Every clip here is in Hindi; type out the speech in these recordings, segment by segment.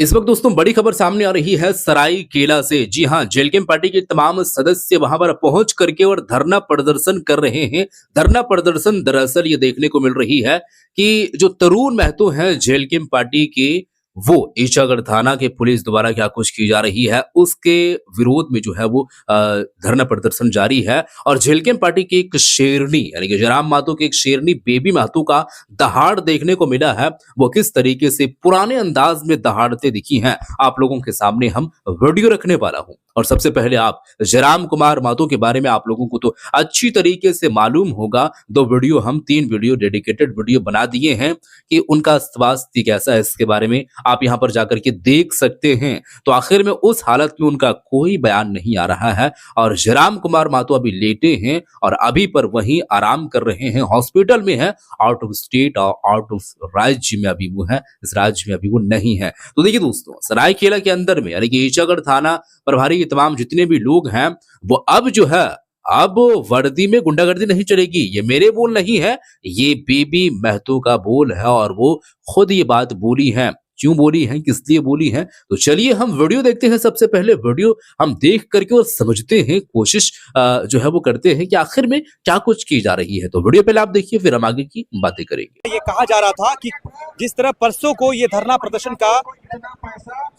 इस वक्त दोस्तों बड़ी खबर सामने आ रही है सरायकेला से। जी हां, जेलकेम पार्टी के तमाम सदस्य वहां पर पहुंच करके और धरना प्रदर्शन कर रहे हैं। धरना प्रदर्शन दरअसल ये देखने को मिल रही है कि जो तरुण महतो हैं जेलकेम पार्टी के, वो ईचागढ़ थाना के पुलिस द्वारा क्या कुछ की जा रही है उसके विरोध में जो है वो धरना प्रदर्शन जारी है। और झेलकेम पार्टी की एक शेरनी यानी कि जयराम महतो की एक शेरनी बेबी महतो का दहाड़ देखने को मिला है। वो किस तरीके से पुराने अंदाज में दहाड़ते दिखी हैं, आप लोगों के सामने हम वीडियो रखने वाला हूं। और सबसे पहले आप जयराम कुमार महतो के बारे में आप लोगों को तो अच्छी तरीके से मालूम होगा। तीन वीडियो डेडिकेटेड वीडियो बना दिए हैं कि उनका स्वास्थ्य कैसा है, इसके बारे में आप यहां पर जाकर के देख सकते हैं। तो आखिर में उस हालत में उनका कोई बयान नहीं आ रहा है और जयराम कुमार महतो अभी लेटे हैं और अभी पर वहीं आराम कर रहे हैं, हॉस्पिटल में है, आउट ऑफ स्टेट और आउट ऑफ राज्य में अभी वो है, इस राज्य में अभी वो नहीं है। तो देखिए दोस्तों, सरायकेला के अंदर में यानी कि ईचागढ़ थाना प्रभारी ये तमाम जितने भी लोग हैं वो अब जो है अब वर्दी में गुंडागर्दी नहीं चलेगी। ये मेरे बोल नहीं है, ये बेबी महतो का बोल है और वो खुद ये बात बोली है। क्यों बोली है, किस लिए बोली है, तो चलिए हम वीडियो देखते हैं। सबसे पहले वीडियो हम देख करके और समझते हैं, कोशिश जो है वो करते हैं कि आखिर में क्या कुछ की जा रही है। तो वीडियो पहले आप देखिए, फिर हम आगे की बातें करेंगे। ये कहा जा रहा था कि जिस तरह परसों को ये धरना प्रदर्शन का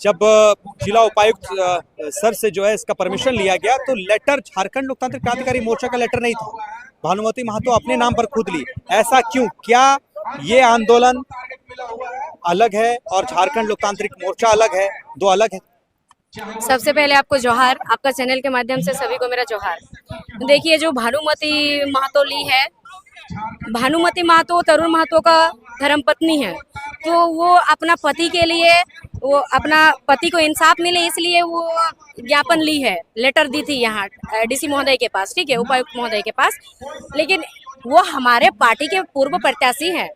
जब जिला उपायुक्त सर से जो है इसका परमिशन लिया गया, तो लेटर झारखंड लोकतांत्रिक क्रांतिकारी मोर्चा का लेटर नहीं था, भानुमती महतो अपने नाम पर खुद ली। ऐसा क्यों? क्या ये आंदोलन अलग है और झारखंड लोकतांत्रिक मोर्चा अलग है? दो अलग है। सबसे पहले आपको जोहार, आपका चैनल के माध्यम से सभी को मेरा जोहार। देखिए, जो भानुमती महतो ली है, भानुमती महतो तरुण महतो का धर्मपत्नी है, तो वो अपना पति के लिए, वो अपना पति को इंसाफ मिले इसलिए वो ज्ञापन ली है, लेटर दी थी यहाँ डीसी महोदय के पास, ठीक है, उपायुक्त महोदय के पास। लेकिन वो हमारे पार्टी के पूर्व प्रत्याशी हैं,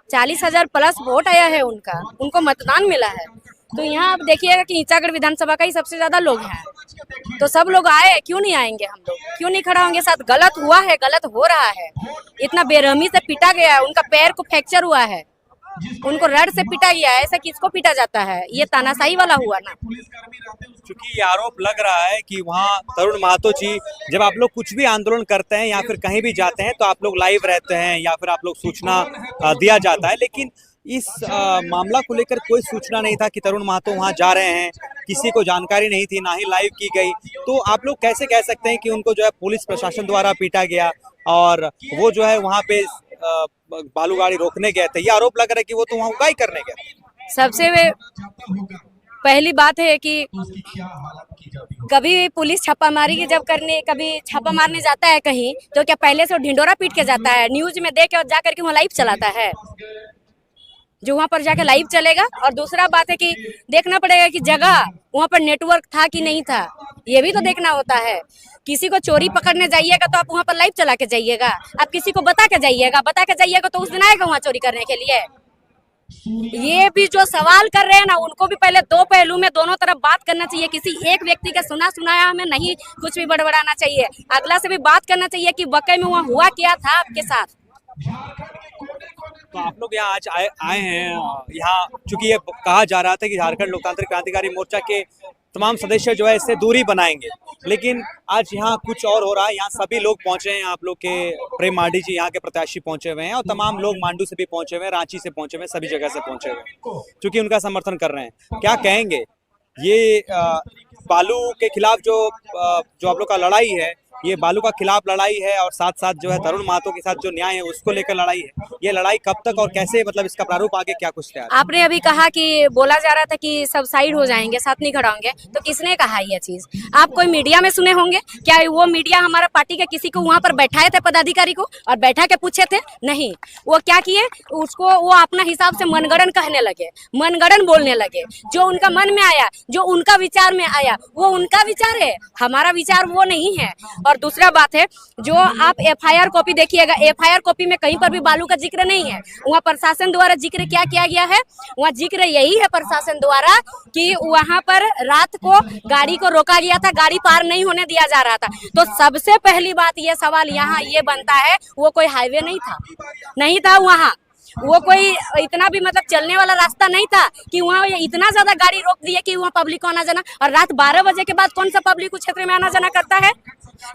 40,000 प्लस वोट आया है उनका, उनको मतदान मिला है। तो यहाँ आप देखिएगा कि ईचागढ़ विधानसभा का ही सबसे ज्यादा लोग हैं, तो सब लोग आए, क्यों नहीं आएंगे? हम लोग क्यों नहीं खड़ा होंगे? साथ गलत हुआ है, गलत हो रहा है, इतना बेरहमी से पीटा गया है, उनका पैर को फ्रैक्चर हुआ है, उनको रड से पीटा गया है। ऐसा किसको पीटा जाता है? ये तानाशाही वाला हुआ ना। क्योंकि ये आरोप लग रहा है कि वहाँ तरुण महतो जी, जब आप लोग कुछ भी आंदोलन करते हैं या फिर कहीं भी जाते हैं तो आप लोग लाइव रहते हैं या फिर आप लोग सूचना दिया जाता है, लेकिन इस मामला को लेकर कोई सूचना नहीं था कि तरुण महतो वहाँ जा रहे हैं, किसी को जानकारी नहीं थी, ना ही लाइव की गई। तो आप लोग कैसे कह सकते हैं कि उनको जो है पुलिस प्रशासन द्वारा पीटा गया और वो जो है वहाँ पे बालू गाड़ी रोकने गए थे? ये आरोप लग रहा है कि वो तो वहाँ उगाई करने गए। सबसे पहली बात है कि कभी पुलिस छापामारी की जब करने, कभी छापा मारने जाता है कहीं, तो क्या पहले से ढिंडोरा पीट के जाता है? न्यूज में देख के जाकर के वहाँ लाइव चलाता है, जो वहाँ पर जाके लाइव चलेगा। और दूसरा बात है कि देखना पड़ेगा कि जगह वहाँ पर नेटवर्क था कि नहीं था, ये भी तो देखना होता है। किसी को चोरी पकड़ने जाइएगा तो आप वहाँ पर लाइव चला के जाइएगा, आप किसी को बता के जाइएगा तो उस दिन आएगा वहाँ चोरी करने के लिए। ये भी जो सवाल कर रहे हैं ना, उनको भी पहले दो पहलू में दोनों तरफ बात करना चाहिए। किसी एक व्यक्ति का सुना सुनाया हमें नहीं कुछ भी बड़बड़ाना चाहिए, अगला से भी बात करना चाहिए कि वाकई में वहाँ हुआ क्या था आपके साथ। तो आप लोग यहाँ आज आए हैं यहाँ, चूंकि ये कहा जा रहा था कि झारखंड लोकतांत्रिक क्रांतिकारी मोर्चा के तमाम सदस्य जो है इससे दूरी बनाएंगे, लेकिन आज यहाँ कुछ और हो रहा है। यहाँ सभी लोग पहुंचे हैं, आप लोग के प्रेम मार्डी जी यहाँ के प्रत्याशी पहुंचे हुए हैं और तमाम लोग मांडू से भी पहुंचे हुए हैं, रांची से पहुंचे हुए हैं, सभी जगह से पहुंचे हुए हैं, क्योंकि उनका समर्थन कर रहे हैं। क्या कहेंगे ये बालू के खिलाफ जो आप लोग का लड़ाई है, ये बालू का खिलाफ लड़ाई है और साथ साथ जो है तरुण महतो के साथ जो न्याय है उसको लेकर लड़ाई है, ये लड़ाई कब तक और कैसे, मतलब इसका प्रारूप आगे क्या कुछ तैयार? आपने अभी कहा कि बोला जा रहा था कि सब साइड हो जाएंगे, साथ नहीं खड़ा होंगे, तो किसने कहा ये चीज? आप कोई मीडिया में सुने होंगे क्या? वो मीडिया हमारा पार्टी के किसी को वहाँ पर बैठाए थे, पदाधिकारी को, और बैठा के पूछे थे? नहीं। वो क्या किए, उसको वो अपना हिसाब से मनगढ़ंत कहने लगे, मनगढ़ंत बोलने लगे। जो उनका मन में आया, जो उनका विचार में आया, वो उनका विचार है, हमारा विचार वो नहीं है। और दूसरा बात है, जो आप एफआईआर कॉपी देखिएगा, एफआईआर कॉपी में कहीं पर भी बालू का जिक्र नहीं है। वहाँ प्रशासन द्वारा जिक्र क्या किया गया है? वहाँ जिक्र यही है प्रशासन द्वारा कि वहाँ पर रात को गाड़ी को रोका गया था, गाड़ी पार नहीं होने दिया जा रहा था। तो सबसे पहली बात ये सवाल यहाँ ये बनता है, वो कोई हाईवे नहीं था वहाँ। वो कोई इतना भी मतलब चलने वाला रास्ता नहीं था कि वहाँ इतना ज्यादा गाड़ी रोक दिए कि वहाँ पब्लिक को आना जाना। और रात 12 बजे के बाद कौन सा पब्लिक उस क्षेत्र में आना जाना करता है।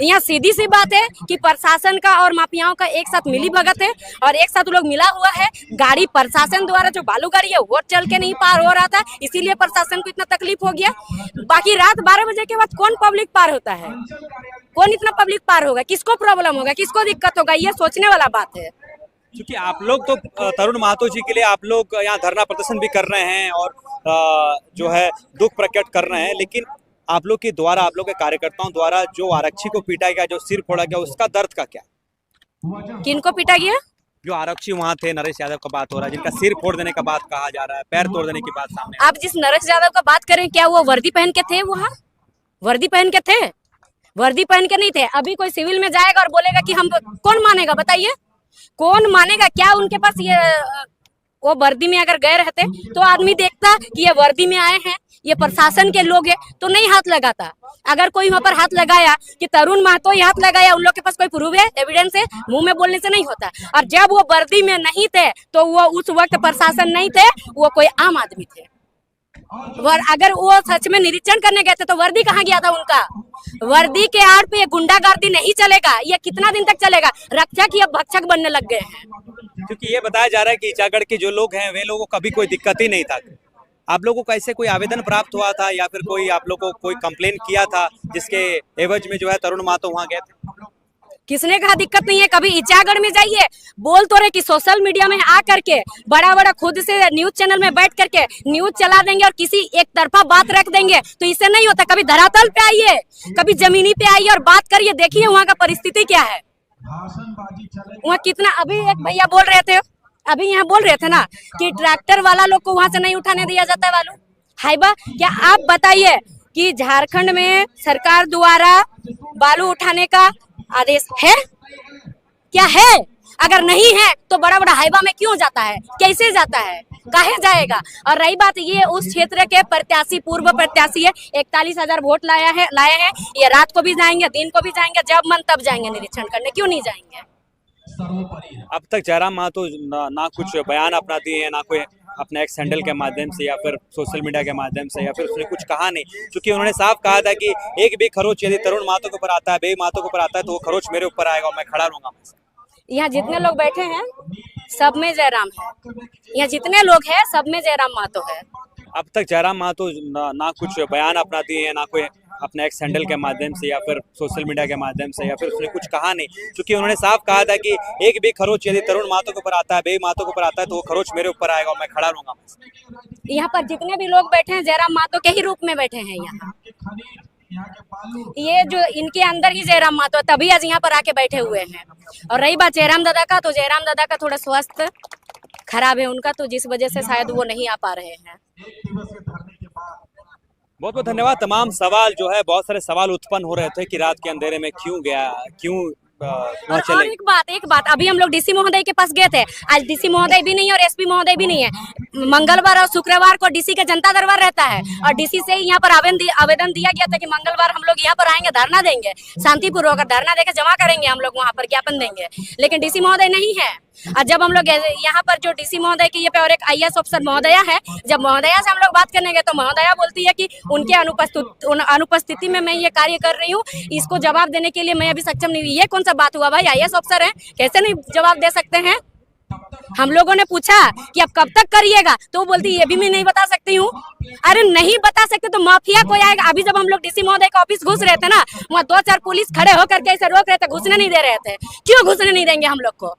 यहाँ सीधी सी बात है कि प्रशासन का और माफियाओं का एक साथ मिली भगत है और एक साथ लोग मिला हुआ है। गाड़ी प्रशासन द्वारा जो बालू गाड़ी है वो चल के नहीं पार हो रहा था, इसीलिए प्रशासन को इतना तकलीफ हो गया। बाकी रात 12 बजे के बाद कौन पब्लिक पार होता है, कौन इतना पब्लिक पार होगा, किसको प्रॉब्लम होगा, किसको दिक्कत होगा, ये सोचने वाला बात है। क्योंकि आप लोग तो तरुण महतो जी के लिए आप लोग यहाँ धरना प्रदर्शन भी कर रहे हैं और जो है दुख प्रकट कर रहे हैं, लेकिन आप लोग के द्वारा, आप लोग के कार्यकर्ताओं द्वारा जो आरक्षी को पीटा गया, जो सिर फोड़ा गया, उसका दर्द का क्या? किनको पीटा गया? जो आरक्षी वहाँ थे, नरेश यादव का बात हो रहा है, जिनका सिर फोड़ देने का बात कहा जा रहा है, पैर तोड़ देने की बात सामने। आप जिस नरेश यादव का बात करें, क्या वो वर्दी पहन के थे? वहाँ वर्दी पहन के थे? वर्दी पहन के नहीं थे। अभी कोई सिविल में जाएगा और बोलेगा कि हम, कौन मानेगा बताइए, कौन मानेगा? क्या उनके पास ये वो वर्दी में अगर गए रहते तो आदमी देखता कि ये वर्दी में आए हैं, ये प्रशासन के लोग हैं, तो नहीं हाथ लगाता। अगर कोई वहाँ पर हाथ लगाया कि तरुण महतो ही हाथ लगाया, उन लोग के पास कोई प्रूफ है, एविडेंस है, मुंह में बोलने से नहीं होता। और जब वो वर्दी में नहीं थे तो वो उस वक्त प्रशासन नहीं थे, वो कोई आम आदमी थे। अगर वो सच में निरीक्षण करने गए थे तो वर्दी कहाँ गया था उनका? वर्दी के आड़ पे ये गुंडागर्दी नहीं चलेगा। ये कितना दिन तक चलेगा? रक्षक या भक्षक बनने लग गए हैं। क्योंकि ये बताया जा रहा है कि ईचागढ़ के जो लोग हैं वे लोगों को कभी कोई दिक्कत ही नहीं था। आप लोगों को ऐसे कोई आवेदन प्राप्त हुआ था या फिर कोई आप लोगों को कोई कंप्लेन किया था जिसके एवज में जो है तरुण महतो वहाँ गए थे? किसने कहा दिक्कत नहीं है? कभी ईचागढ़ में जाइए, बोल तो रहे कि सोशल मीडिया में आ करके बड़ा बड़ा खुद से न्यूज चैनल में बैठ करके न्यूज चला देंगे और किसी एक तरफा बात रख देंगे, तो इससे नहीं होता। कभी धरातल पे आइए, कभी जमीनी पे आइए और बात करिए, देखिए वहाँ का परिस्थिति क्या है, वहाँ कितना। अभी एक भैया बोल रहे थे, अभी यहाँ बोल रहे थे ना कि ट्रैक्टर वाला लोग को वहाँ से नहीं उठाने दिया जाता है बालू। हाइबा, क्या आप बताइए कि झारखंड में सरकार द्वारा बालू उठाने का आदेश है? क्या है? अगर नहीं है तो बड़ा बड़ा हाइबा में क्यों जाता है, कैसे जाता है, काहे जाएगा? और रही बात, ये उस क्षेत्र के प्रत्याशी, पूर्व प्रत्याशी है, 41,000 वोट लाए हैं। ये रात को भी जाएंगे, दिन को भी जाएंगे, जब मन तब जाएंगे निरीक्षण करने, क्यों नहीं जाएंगे? अब तक जयराम महतो ना कुछ बयान अपना दिए हैं, ना कोई अपने एक्स हैंडल के माध्यम से या फिर सोशल मीडिया के माध्यम से, या फिर उसने कुछ कहा नहीं। क्योंकि उन्होंने साफ कहा था कि एक भी खरोच यदि तरुण महतो के ऊपर आता है, बेबी महतो के ऊपर आता है, तो वो खरोच मेरे ऊपर आएगा और मैं खड़ा रहूंगा। यहाँ जितने लोग बैठे हैं सब में जयराम है, यहाँ जितने लोग हैं सब में जयराम महतो है। अब तक जयराम महतो ना कुछ बयान अपना दिए हैं, ना कोई अपने एक्स हैंडल के माध्यम से या फिर सोशल मीडिया के माध्यम से, या फिर उसने कुछ कहा नहीं। क्योंकि उन्होंने साफ कहा था कि एक भी खरोच यदि तरुण महतो के ऊपर आता है, बेबी महतो के ऊपर आता है, तो वो खरोच मेरे ऊपर आएगा और मैं खड़ा रहूंगा। यहाँ पर जितने भी लोग बैठे हैं जयराम महतो के ही रूप में बैठे हैं। यहाँ ये जो इनके अंदर ही जयराम महतो, तभी आज यहाँ पर आके बैठे हुए हैं। और रही बात जयराम दादा का, तो जयराम दादा का थोड़ा स्वास्थ्य खराब है उनका, तो जिस वजह से शायद वो नहीं आ पा रहे हैं। बहुत बहुत धन्यवाद। तमाम सवाल जो है, बहुत सारे सवाल उत्पन्न हो रहे थे कि रात के अंधेरे में क्यों गया, क्यों और एक बात, अभी हम लोग डीसी महोदय के पास गए थे। आज डीसी महोदय भी नहीं है और एसपी महोदय भी नहीं है। मंगलवार और शुक्रवार को डीसी का जनता दरबार रहता है और डीसी से यहाँ पर आवेदन दिया गया था कि मंगलवार हम लोग यहाँ पर आएंगे, धरना देंगे, शांतिपूर्वक धरना देकर जमा करेंगे, हम लोग वहाँ पर ज्ञापन देंगे। लेकिन डीसी महोदय नहीं है। और जब हम लोग यहाँ पर जो डीसी महोदय की ये पे और एक IAS अफसर महोदया है, जब महोदया से हम लोग बात करने गए तो महोदया बोलती है कि उनके अनुपस्थिति में मैं ये कार्य कर रही हूँ, इसको जवाब देने के लिए मैं अभी सक्षम नहीं हुई। ये कौन सा बात हुआ भाई? IAS अफसर है, कैसे नहीं जवाब दे सकते हैं? हम लोगों ने पूछा कि अब कब तक करिएगा, तो वो बोलती ये भी मैं नहीं बता सकती हूँ। अरे नहीं बता सकते तो माफिया कोई आएगा? अभी जब हम लोग डीसी महोदय का ऑफिस घुस रहे थे ना, वहाँ 2-4 पुलिस खड़े होकर के ऐसे रोक रहे थे, घुसने नहीं दे रहे थे। क्यों घुसने नहीं देंगे हम लोग को?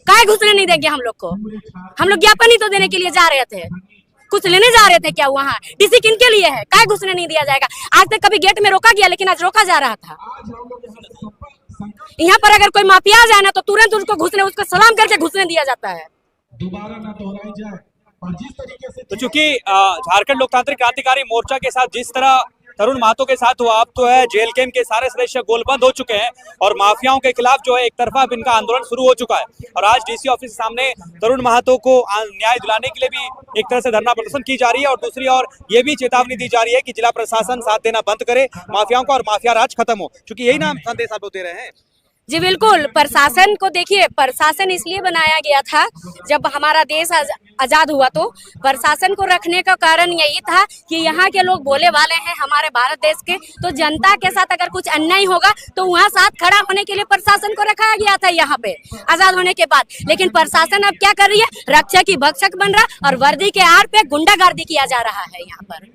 काहे घुसने नहीं देंगे हम लोग को? हम लोग ज्ञापन ही तो देने के लिए जा रहे थे, कुछ लेने जा रहे थे क्या? वहाँ डीसी किनके लिए है? काहे घुसने नहीं दिया जाएगा? आज तक कभी गेट में रोका गया, लेकिन आज रोका जा रहा था। यहाँ पर अगर कोई माफिया आ जाए ना तो तुरंत उसको सलाम करके घुसने दिया जाता है। दोबारा ना दोहराई जाए। और जिस तरीके से तो चूंकि झारखंड लोकतांत्रिक क्रांतिकारी मोर्चा के साथ जिस तरह तरुण महतो के साथ हुआ, अब तो है जेल कैंप के सारे सदस्य गोलबंद हो चुके हैं और माफियाओं के खिलाफ जो है एक तरफा अब इनका आंदोलन शुरू हो चुका है। और आज डीसी ऑफिस के सामने तरुण महतो को न्याय दिलाने के लिए भी एक तरह से धरना प्रदर्शन की जा रही है और दूसरी ओर ये भी चेतावनी दी जा रही है कि जिला प्रशासन साथ देना बंद करे माफियाओं का और माफिया राज खत्म हो। चूंकि यही ना संदेश आप लोग दे रहे हैं। जी बिल्कुल, प्रशासन को देखिए, प्रशासन इसलिए बनाया गया था जब हमारा देश आजाद हुआ, तो प्रशासन को रखने का कारण यही था कि यहाँ के लोग बोले वाले हैं हमारे भारत देश के, तो जनता के साथ अगर कुछ अन्याय होगा तो वहाँ साथ खड़ा होने के लिए प्रशासन को रखा गया था यहाँ पे आजाद होने के बाद। लेकिन प्रशासन अब क्या कर रही है, रक्षक की भक्षक बन रहा और वर्दी के आड़ पे गुंडागर्दी किया जा रहा है। यहाँ पर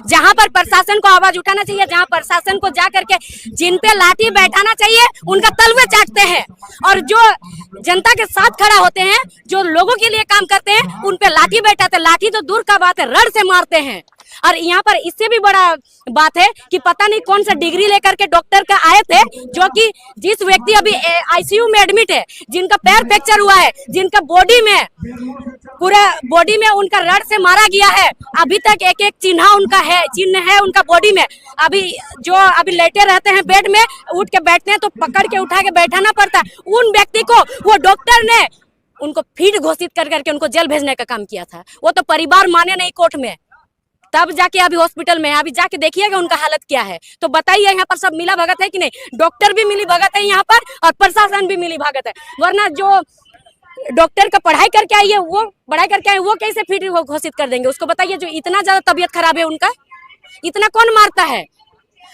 जहाँ पर प्रशासन को आवाज उठाना चाहिए, जहाँ प्रशासन को जा करके जिन पे लाठी बैठाना चाहिए उनका तलवे चाटते हैं, और जो जनता के साथ खड़ा होते हैं, जो लोगों के लिए काम करते हैं, उन पे लाठी बैठाते हैं। लाठी तो दूर का बात है, रड से मारते हैं। और यहाँ पर इससे भी बड़ा बात है कि पता नहीं कौन सा डिग्री लेकर के डॉक्टर का आए थे, जो कि जिस व्यक्ति अभी आईसीयू में एडमिट है, जिनका पैर फ्रैक्चर हुआ है, जिनका बॉडी में पूरा बॉडी में उनका रड से मारा गया है, अभी तक एक एक चिन्ह है उनका बॉडी में। अभी लेटे रहते हैं बेड में, उठ के बैठते हैं तो पकड़ के उठा के बैठाना पड़ता है। उन व्यक्ति को वो डॉक्टर ने उनको फिर घोषित कर करके उनको जेल भेजने का काम किया था। वो तो परिवार माने नहीं कोर्ट में, तब जाके अभी हॉस्पिटल में है। अभी जाके देखिएगा उनका हालत क्या है। तो बताइए यहाँ पर सब मिला भगत है कि नहीं? डॉक्टर भी मिली भगत है यहाँ पर और प्रशासन भी मिली भगत है। वरना जो डॉक्टर का पढ़ाई करके आई है, वो कैसे फिर घोषित कर देंगे उसको? बताइए, जो इतना ज्यादा तबीयत खराब है उनका, इतना कौन मारता है?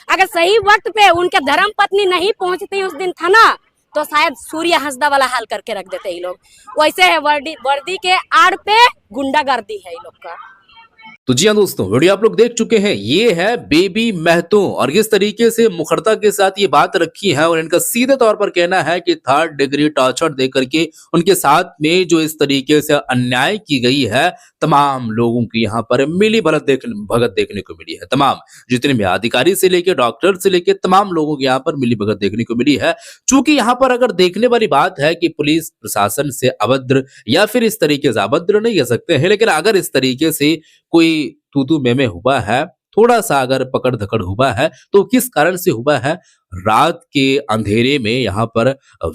अगर सही वक्त पे उनके धर्म पत्नी नहीं पहुंचती उस दिन थाना, तो शायद सूर्य हंसदा वाला हाल करके रख देते ये लोग। वैसे है वर्दी के आड़ पे गुंडागर्दी है ये लोग का। तो जी हाँ दोस्तों, वीडियो आप लोग देख चुके हैं। ये है बेबी महतो, और किस तरीके से मुखरता के साथ ये बात रखी है, और इनका सीधे तौर पर कहना है कि 3rd डिग्री टॉर्चर दे करके उनके साथ में जो इस तरीके से अन्याय की गई है, तमाम लोगों की यहाँ पर मिली भगत देखने को मिली है। तमाम जितने भी अधिकारी से लेके डॉक्टर से लेके तमाम लोगों की यहाँ पर मिली भगत देखने को मिली है। चूंकि यहाँ पर अगर देखने वाली बात है कि पुलिस प्रशासन से अभद्र या फिर इस तरीके से अभद्र नहीं कह सकते हैं, लेकिन अगर इस तरीके से कोई तू में हुआ है, थोड़ा सा अगर पकड़ धकड़ हुआ है, तो किस कारण से हुआ है? रात के अंधेरे में यहाँ पर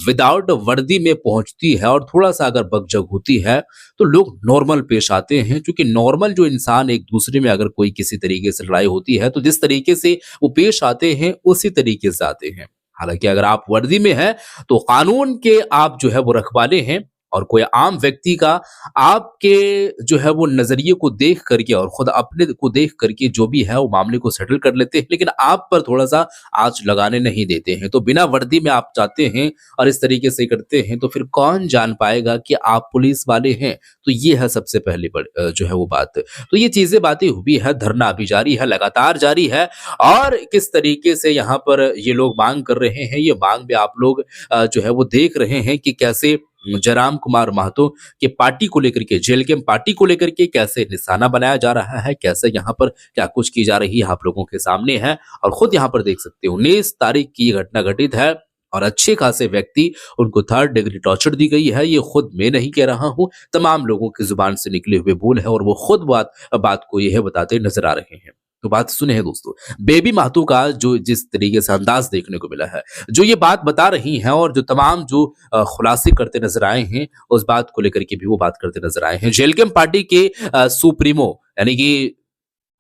विदाउट वर्दी में पहुंचती है और थोड़ा सा अगर बकझक होती है तो लोग नॉर्मल पेश आते हैं। क्योंकि नॉर्मल जो इंसान एक दूसरे में अगर कोई किसी तरीके से लड़ाई होती है तो जिस तरीके से वो पेश आते हैं उसी तरीके से आते हैं। हालांकि अगर आप वर्दी में हैं तो कानून के आप जो है वो रखवाले हैं, और कोई आम व्यक्ति का आपके जो है वो नजरिए को देख करके और खुद अपने को देख करके जो भी है वो मामले को सेटल कर लेते हैं, लेकिन आप पर थोड़ा सा आंच लगाने नहीं देते हैं। तो बिना वर्दी में आप जाते हैं और इस तरीके से करते हैं, तो फिर कौन जान पाएगा कि आप पुलिस वाले हैं? तो ये है सबसे पहले जो है वो बात। तो ये चीजें बातें हुई है, धरना अभी जारी है, लगातार जारी है, और किस तरीके से यहाँ पर ये लोग मांग कर रहे हैं, ये मांग भी आप लोग जो है वो देख रहे हैं कि कैसे जयराम कुमार महतो के पार्टी को लेकर के, जेल कैंप पार्टी को लेकर के कैसे निशाना बनाया जा रहा है, कैसे यहाँ पर क्या कुछ की जा रही है, आप लोगों के सामने है। और खुद यहाँ पर देख सकते हो 19 तारीख की ये घटना घटित है, और अच्छे खासे व्यक्ति उनको 3rd डिग्री टॉर्चर दी गई है। ये खुद मैं नहीं कह रहा हूं, तमाम लोगों की जुबान से निकले हुए बोल है, और वो खुद बात को यह बताते नजर आ रहे हैं। तो बात सुने है दोस्तों, बेबी महतो का जो जिस तरीके से अंदाज देखने को मिला है, जो ये बात बता रही हैं, और जो तमाम जो खुलासे करते नजर आए हैं, उस बात को लेकर के भी वो बात करते नजर आए हैं। जेल कैंप पार्टी के सुप्रीमो यानी कि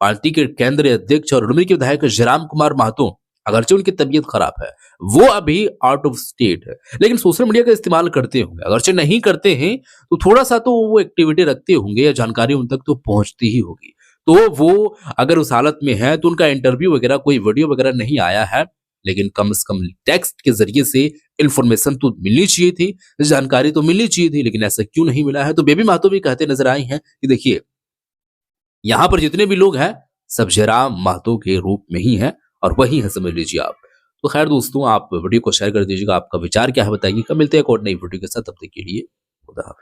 पार्टी के केंद्रीय अध्यक्ष और उर्मी के विधायक जयराम कुमार महतो, अगरचे उनकी तबीयत खराब है, वो अभी आउट ऑफ स्टेट है, लेकिन सोशल मीडिया का इस्तेमाल करते होंगे। अगरचे नहीं करते हैं तो थोड़ा सा तो वो एक्टिविटी रखते होंगे, या जानकारी उन तक तो पहुंचती ही होगी। तो वो अगर उस हालत में है तो उनका इंटरव्यू वगैरह, कोई वीडियो वगैरह नहीं आया है, लेकिन कम से कम टेक्स्ट के जरिए से इंफॉर्मेशन तो मिलनी चाहिए थी, जानकारी तो मिलनी चाहिए थी, लेकिन ऐसा क्यों नहीं मिला है? तो बेबी महतो भी कहते नजर आए हैं कि देखिए, यहाँ पर जितने भी लोग हैं सब जयराम महतो के रूप में ही हैं, और वही है, समझ लीजिए आप। तो खैर दोस्तों, आप वीडियो को शेयर कर दीजिएगा, आपका विचार क्या है बताइए। कब मिलते हैं एक और नई वीडियो के साथ, तब तक के लिए खुदा हाफिज़।